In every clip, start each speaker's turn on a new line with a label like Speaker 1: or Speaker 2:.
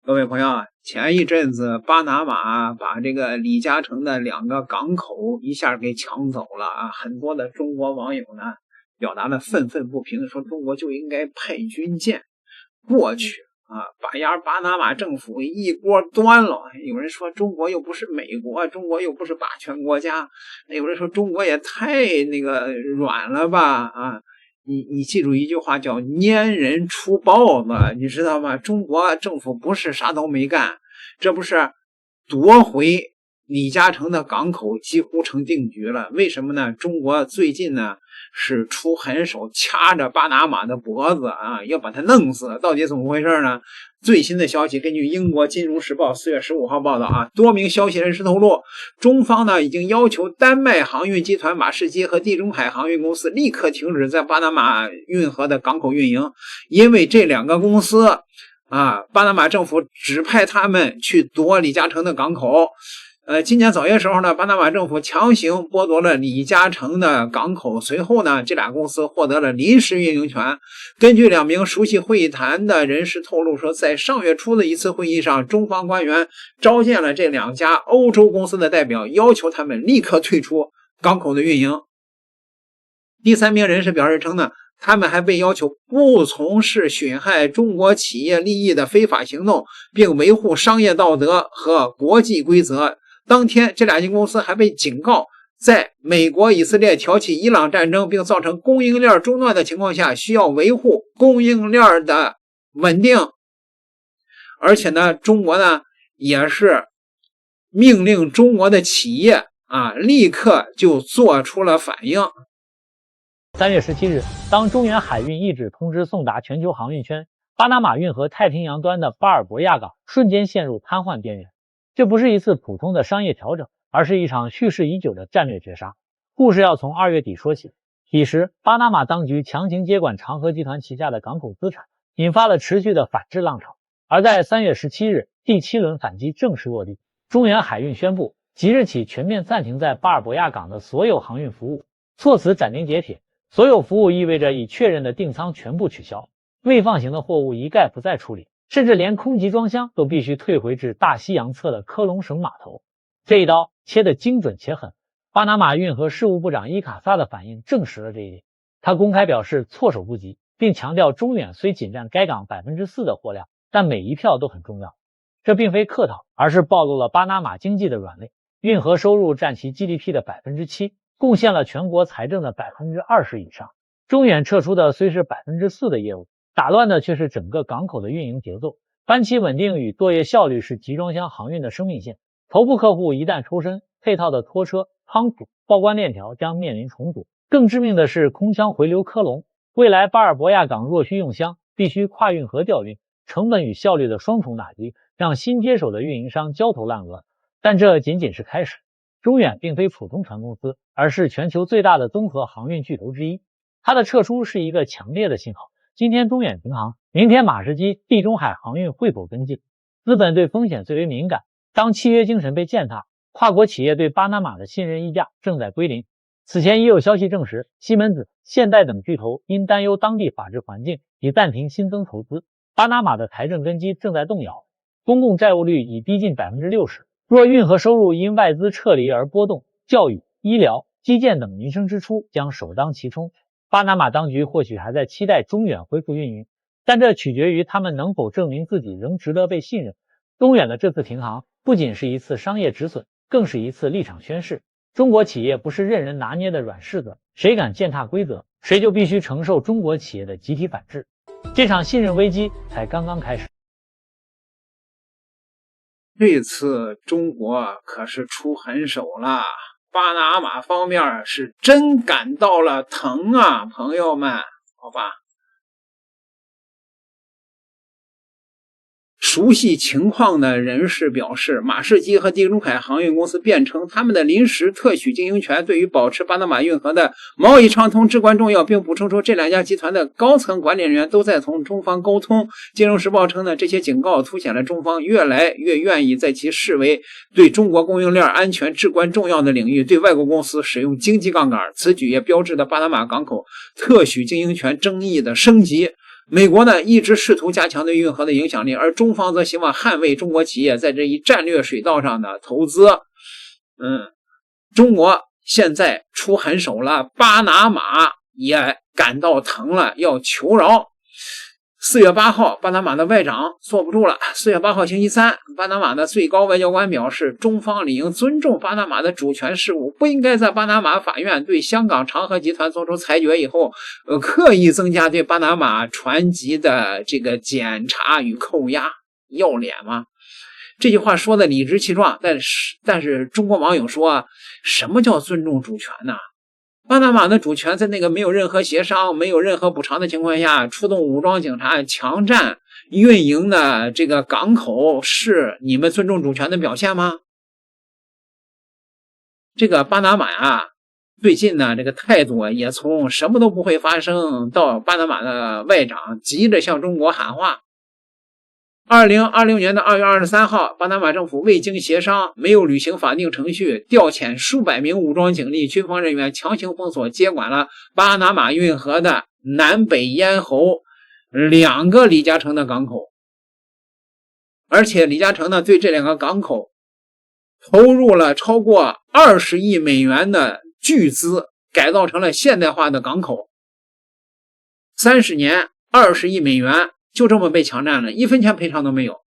Speaker 1: 各位朋友啊，前一阵子巴拿马把这个李嘉诚的2个港口一下给抢走了啊，很多的中国网友呢表达了愤愤不平，说中国就应该派军舰过去啊，把巴拿马政府一锅端了。有人说中国又不是美国，中国又不是霸权国家，有人说中国也太软了吧啊。你记住一句话叫粘人出豹子，你知道吗？中国政府不是啥都没干，这不是夺回李嘉诚的港口几乎成定局了。为什么呢？中国最近呢是出狠手掐着巴拿马的脖子啊，要把他弄死。到底怎么回事呢？最新的消息根据英国金融时报4月15号报道啊，多名消息人士透露，中方呢已经要求丹麦航运集团马士基和地中海航运公司立刻停止在巴拿马运河的港口运营，因为这2个公司啊，巴拿马政府指派他们去夺李嘉诚的港口。今年早些时候呢，巴拿马政府强行剥夺了李嘉诚的港口，随后呢，这俩公司获得了临时运营权。根据2名熟悉会议谈的人士透露说，在上月初的一次会议上，中方官员召见了这2家欧洲公司的代表，要求他们立刻退出港口的运营。第3名人士表示称呢，他们还被要求不从事损害中国企业利益的非法行动，并维护商业道德和国际规则。当天，这2家公司还被警告，在美国、以色列挑起伊朗战争并造成供应链中断的情况下，需要维护供应链的稳定。而且呢，中国呢也是命令中国的企业立刻就做出了反应。
Speaker 2: 3月17日，当中远海运一纸通知送达全球航运圈，巴拿马运河太平洋端的巴尔博亚港瞬间陷入瘫痪边缘。这不是一次普通的商业调整，而是一场蓄势已久的战略绝杀。故事要从2月底说起。彼时，巴拿马当局强行接管长和集团旗下的港口资产，引发了持续的反制浪潮。而在3月17日，第7轮反击正式落地，中远海运宣布即日起全面暂停在巴尔博亚港的所有航运服务，措辞斩钉截铁，所有服务意味着已确认的订仓全部取消，未放行的货物一概不再处理，甚至连空集装箱都必须退回至大西洋侧的科隆省码头。这一刀切得精准且狠，巴拿马运河事务部长伊卡萨的反应证实了这一点。他公开表示措手不及，并强调中远虽仅占该港 4% 的货量，但每一票都很重要。这并非客套，而是暴露了巴拿马经济的软肋。运河收入占其 GDP 的 7%， 贡献了全国财政的 20% 以上。中远撤出的虽是 4% 的业务，打乱的却是整个港口的运营节奏。班期稳定与作业效率是集装箱航运的生命线，头部客户一旦抽身，配套的拖车、仓储、报关链条将面临重组。更致命的是空箱回流科隆，未来巴尔博亚港若需用箱，必须跨运河调运，成本与效率的双重打击，让新接手的运营商焦头烂额。但这仅仅是开始。中远并非普通船公司，而是全球最大的综合航运巨头之一。它的撤出是一个强烈的信号。今天中远停航，明天马士基、地中海航运会否跟进？资本对风险最为敏感，当契约精神被践踏，跨国企业对巴拿马的信任溢价正在归零。此前已有消息证实，西门子、现代等巨头因担忧当地法治环境，已暂停新增投资。巴拿马的财政根基正在动摇，公共债务率已逼近 60%。若运河收入因外资撤离而波动，教育、医疗、基建等民生支出将首当其冲。巴拿马当局或许还在期待中远恢复运营，但这取决于他们能否证明自己仍值得被信任。中远的这次停航不仅是一次商业止损，更是一次立场宣示。中国企业不是任人拿捏的软柿子，谁敢践踏规则，谁就必须承受中国企业的集体反制。这场信任危机才刚刚开始。
Speaker 1: 这次中国可是出狠手了，巴拿马方面是真感到了疼啊，朋友们，好吧。熟悉情况的人士表示，马士基和地中海航运公司辩称，他们的临时特许经营权对于保持巴拿马运河的贸易畅通至关重要，并补充说，这2家集团的高层管理人员都在同中方沟通。金融时报称呢，这些警告凸显了中方越来越愿意在其视为对中国供应链安全至关重要的领域对外国公司使用经济杠杆。此举也标志着巴拿马港口特许经营权争议的升级。美国呢一直试图加强对运河的影响力，而中方则希望捍卫中国企业在这一战略水道上的投资。中国现在出狠手了，巴拿马也感到疼了，要求饶。4月8号，巴拿马的外长坐不住了。4月8号星期三，巴拿马的最高外交官表示，中方理应尊重巴拿马的主权事务，不应该在巴拿马法院对香港长和集团作出裁决以后，刻意增加对巴拿马船籍的这个检查与扣押。要脸吗？这句话说的理直气壮，但是中国网友说，什么叫尊重主权呢？巴拿马的主权在那个没有任何协商、没有任何补偿的情况下，出动武装警察强占运营的这个港口，是你们尊重主权的表现吗？这个巴拿马呀，最近呢，这个态度也从什么都不会发生到巴拿马的外长急着向中国喊话。2020年2月23号，巴拿马政府未经协商，没有履行法定程序，调遣数百名武装警力、军方人员强行封锁接管了巴拿马运河的南北咽喉2个李嘉诚的港口。而且李嘉诚呢，对这2个港口投入了超过20亿美元的巨资，改造成了现代化的港口。30年20亿美元就这么被强占了，1分钱赔偿都没有。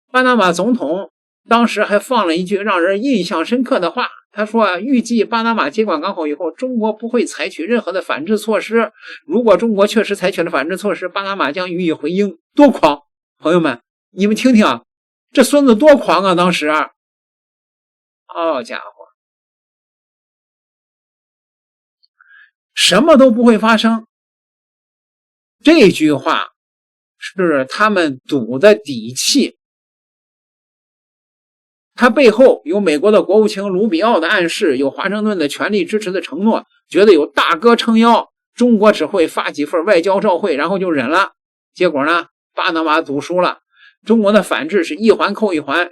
Speaker 1: 巴拿马总统当时还放了一句让人印象深刻的话，他说预计巴拿马接管港口以后，中国不会采取任何的反制措施，如果中国确实采取了反制措施，巴拿马将予以回应。多狂！朋友们，你们听听啊，这孙子多狂啊！当时好家伙，什么都不会发生，这句话是他们赌的底气。他背后有美国的国务卿卢比奥的暗示，有华盛顿的全力支持的承诺，觉得有大哥撑腰，中国只会发几份外交照会，然后就忍了。结果呢，巴拿马赌输了。中国的反制是一环扣一环，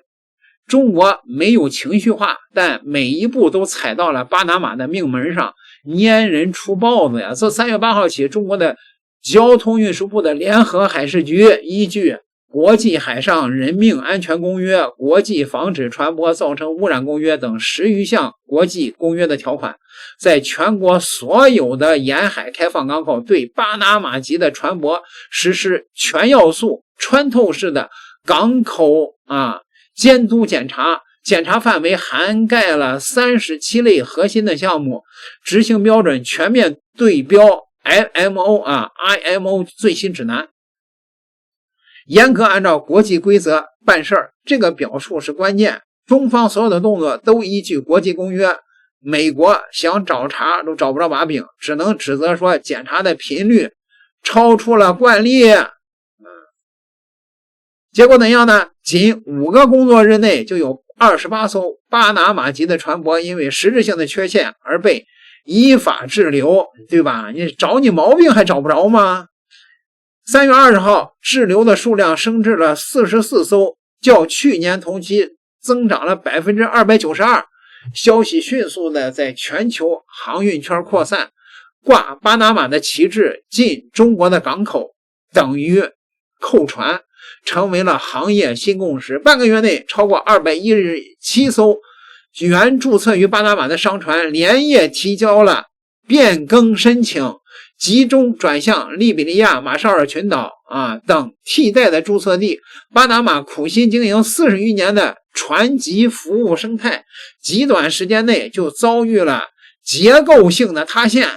Speaker 1: 中国没有情绪化，但每一步都踩到了巴拿马的命门上，拈人出豹子呀！自3月8号起，中国的交通运输部的联合海事局依据国际海上人命安全公约、国际防止船舶造成污染公约等10余项国际公约的条款，在全国所有的沿海开放港口对巴拿马籍的船舶实施全要素穿透式的港口监督检查，检查范围涵盖了37类核心的项目，执行标准全面对标IMO 最新指南，严格按照国际规则办事儿。这个表述是关键，中方所有的动作都依据国际公约，美国想找茬都找不着把柄，只能指责说检查的频率超出了惯例。结果怎样呢？仅5个工作日内就有28艘巴拿马籍的船舶因为实质性的缺陷而被依法滞留，对吧？你找你毛病还找不着吗？3月20号，滞留的数量升至了44艘，较去年同期增长了 292%。消息迅速的在全球航运圈扩散，挂巴拿马的旗帜进中国的港口等于扣船，成为了行业新共识。半个月内，超过217艘原注册于巴拿马的商船连夜提交了变更申请，集中转向利比里亚、马绍尔群岛等替代的注册地。巴拿马苦心经营40余年的船籍服务生态，极短时间内就遭遇了结构性的塌陷。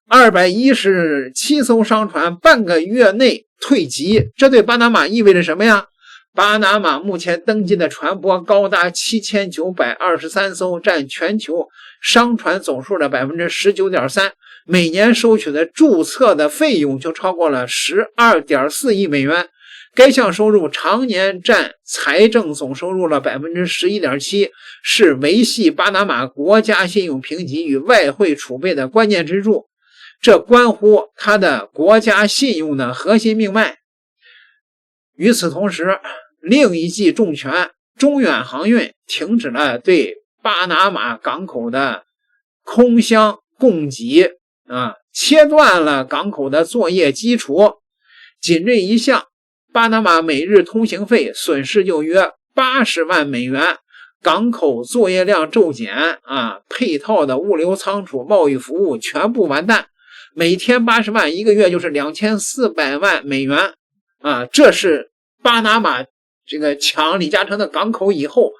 Speaker 1: 217艘商船半个月内退籍，这对巴拿马意味着什么呀？巴拿马目前登记的船舶高达7923艘，占全球商船总数的 19.3%， 每年收取的注册的费用就超过了 12.4 亿美元。该项收入常年占财政总收入了 11.7%， 是维系巴拿马国家信用评级与外汇储备的关键支柱，这关乎它的国家信用的核心命脉。与此同时，另一记重拳，中远航运停止了对巴拿马港口的空箱供给，切断了港口的作业基础。仅这一项，巴拿马每日通行费损失就约80万美元，港口作业量骤减配套的物流仓储贸易服务全部完蛋，每天80万，一个月就是2400万美元这是巴拿马这个抢李嘉诚的港口以后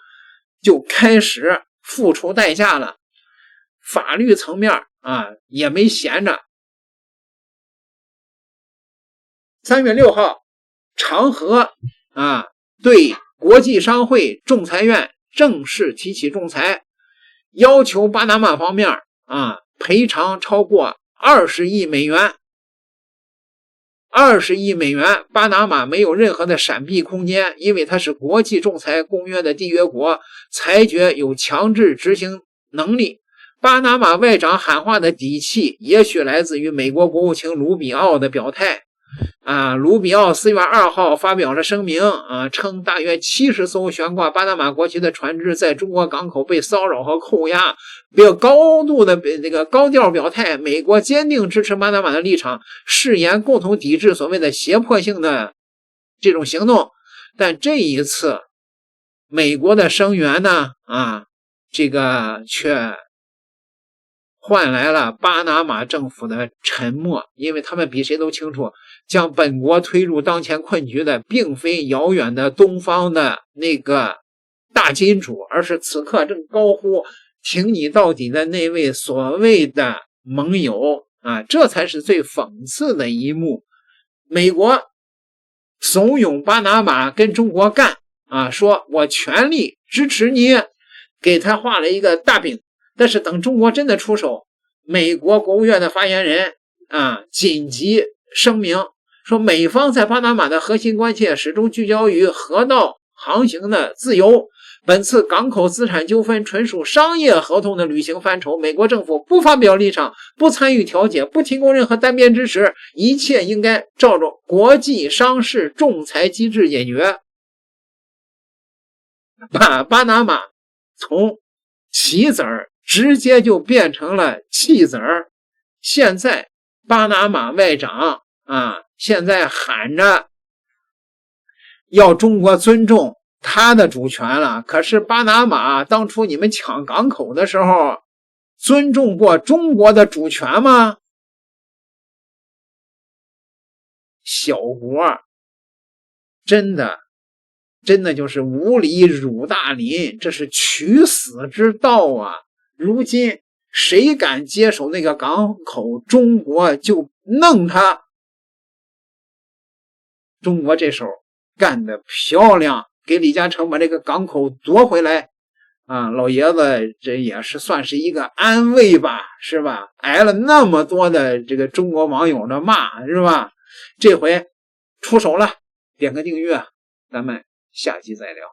Speaker 1: 就开始付出代价了。法律层面也没闲着。3月6号，长和对国际商会仲裁院正式提起仲裁，要求巴拿马方面赔偿超过20亿美元。20亿美元，巴拿马没有任何的闪避空间，因为它是国际仲裁公约的缔约国，裁决有强制执行能力。巴拿马外长喊话的底气也许来自于美国国务卿卢比奥的表态卢比奥4月2号发表了声明称大约70艘悬挂巴拿马国旗的船只在中国港口被骚扰和扣押，并高调表态，美国坚定支持巴拿马的立场，誓言共同抵制所谓的胁迫性的这种行动。但这一次美国的声援呢这个却换来了巴拿马政府的沉默，因为他们比谁都清楚，将本国推入当前困局的并非遥远的东方的那个大金主，而是此刻正高呼挺你到底的那位所谓的盟友这才是最讽刺的一幕。美国怂恿巴拿马跟中国干说我全力支持你，给他画了一个大饼。但是等中国真的出手，美国国务院的发言人紧急声明说，美方在巴拿马的核心关切始终聚焦于河道航行的自由，本次港口资产纠纷纯属商业合同的履行范畴，美国政府不发表立场，不参与调解，不提供任何单边支持，一切应该照着国际商事仲裁机制解决。把巴拿马从棋子儿直接就变成了弃子儿。现在巴拿马外长现在喊着要中国尊重他的主权了，可是巴拿马当初你们抢港口的时候尊重过中国的主权吗？小国真的就是无理辱大林，这是取死之道如今谁敢接手那个港口，中国就弄他。中国这手干得漂亮，给李嘉诚把这个港口夺回来老爷子这也是算是一个安慰吧，是吧？挨了那么多的这个中国网友的骂，是吧？这回出手了，点个订阅，咱们下集再聊。